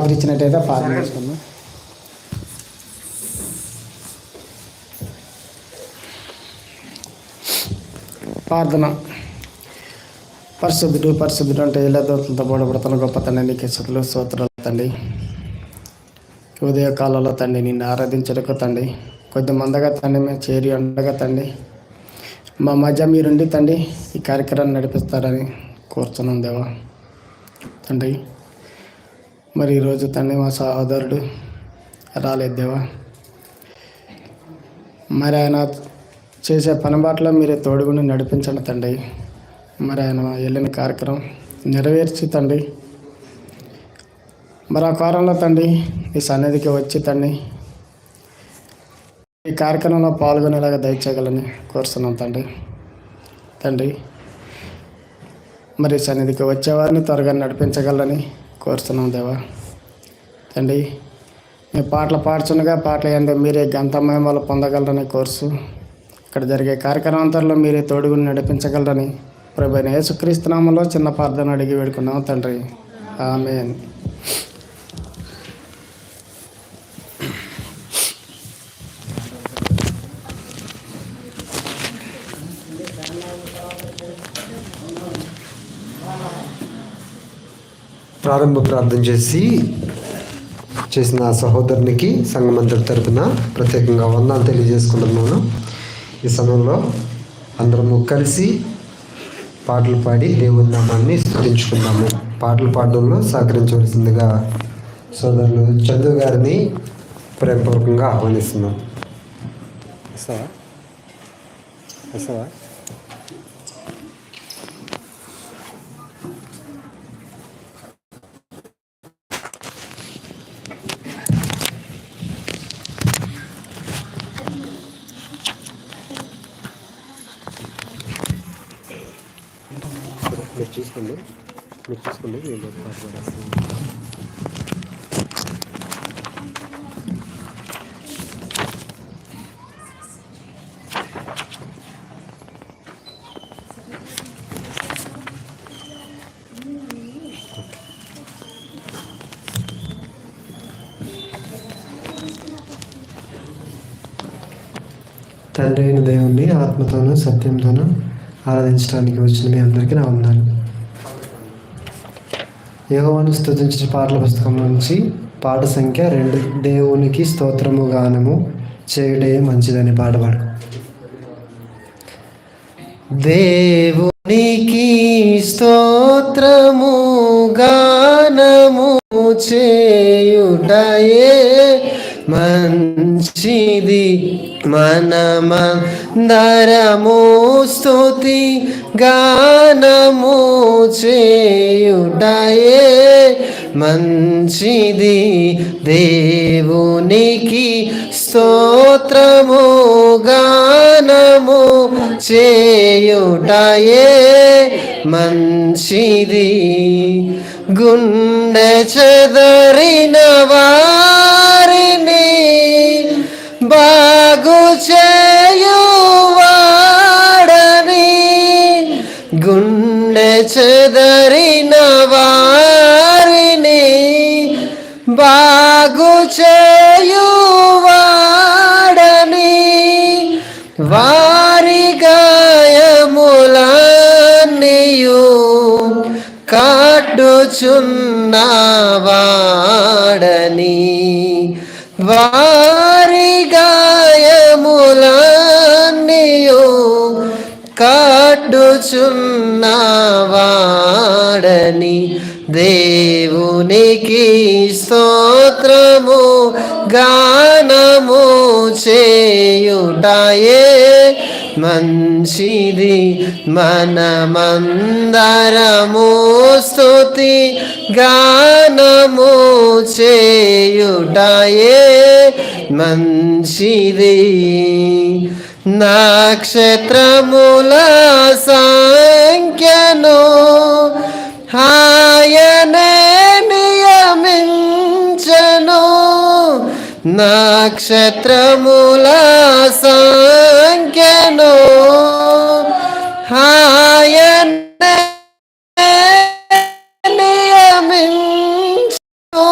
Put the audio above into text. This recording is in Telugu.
సహకరించినట్టయితే ప్రార్థన చేసుకుందాం. ప్రార్థన. పరిశుద్ధుడు అంటే ఇలా దోతులతో బోడబడతల గొప్ప తండ్రి నీకే స్తుతులు స్తోత్రాలు తండ్రి. ఉదయకాలంలో తండ్రి నిన్ను ఆరాధించడానికి తండ్రి కొద్ది మందగా తండ్రి మేము చేరి ఉండగా తండ్రి మా మధ్య మీరుండి తండ్రి ఈ కార్యక్రమాన్ని నడిపిస్తారని కోరుతున్నాం దేవా తండ్రి. మరి ఈరోజు తండ్రి మా సహోదరుడు రాలేదు దేవా. మరి ఆయన చేసే పని బాటలో మీరే తోడుగుని నడిపించండి తండ్రి. మరి ఆయన వెళ్ళిన కార్యక్రమం నెరవేర్చి తండ్రి మరి ఆ కాలంలో తండ్రి ఈ సన్నిధికి వచ్చి తండ్రి ఈ కార్యక్రమంలో పాల్గొనేలాగా దయచేయగలని కోరుతున్నాం తండ్రి. మరి సన్నిధికి వచ్చేవారిని త్వరగా నడిపించగలని కోరుతున్నాం దేవా తండ్రి. మీ పాటలు పాడుచుండగా పాటలు ఏందో మీరే గంతమయమాలు పొందగలరని కోర్సు ఇక్కడ జరిగే కార్యక్రమాంతరంలో మీరే తోడుగుని నడిపించగలరని ప్రభువైన యేసుక్రీస్తు నామములో చిన్న ప్రార్థన అడిగి వేడుకున్నాం తండ్రి. ఆమేన్. ప్రారంభ ప్రార్థన చేసిన సహోదరునికి సంఘమంతటి తరపున ప్రత్యేకంగా వందనాలు తెలియజేసుకుంటున్నాను. ఈ సమయంలో అందరము కలిసి పాటలు పాడి దేవుని నామాన్ని స్తుతించుకుందాము. పాటలు పాడడంలో సహకరించవలసిందిగా సోదరులు చందు గారిని ప్రేమపూర్వకంగా ఆహ్వానిస్తున్నాం. వస్తావా? మీరు చూసుకోండి నేను పాట పాడేస్తాను. తండ్రి అయిన దేవుణ్ణి ఆత్మతోనూ సత్యంతోనూ ఆరాధించడానికి వచ్చిన మీ అందరికీ నా వందనాలు. యెహోవాను స్తుతించిన పాటల పుస్తకం నుంచి పాట సంఖ్య 2, దేవునికి స్తోత్రము గానము చేయుటే మంచిదని పాట పాడు. దేవునికి స్తోత్రము గానము చేయుటయే మంచిది, మనమందరము స్తుతి గానము చేయుటయే మంచిది. దేవునికి స్తోత్రము గానము చేయుటయే మంచిది. గుండె చెదరిన వారిని బాగు చేయువాడని, గుండె చెదరిన వారిని బాగు చేయువాడని, వారి గాయములన్నీయు కాటుచున్నవాడని, వారి గాయములన్నీయు కాటుచున్నవాడని. దేవునికి స్తోత్రము గానము చేయుటయే మంచిది, మనమందరము స్తుతి గానము చేయుటయే మంచిది. నక్షత్రముల సంఖ్యను ఆయనే నియమించెను, నక్షత్రముల సంఖ్యను ఆయనే నియమించెను,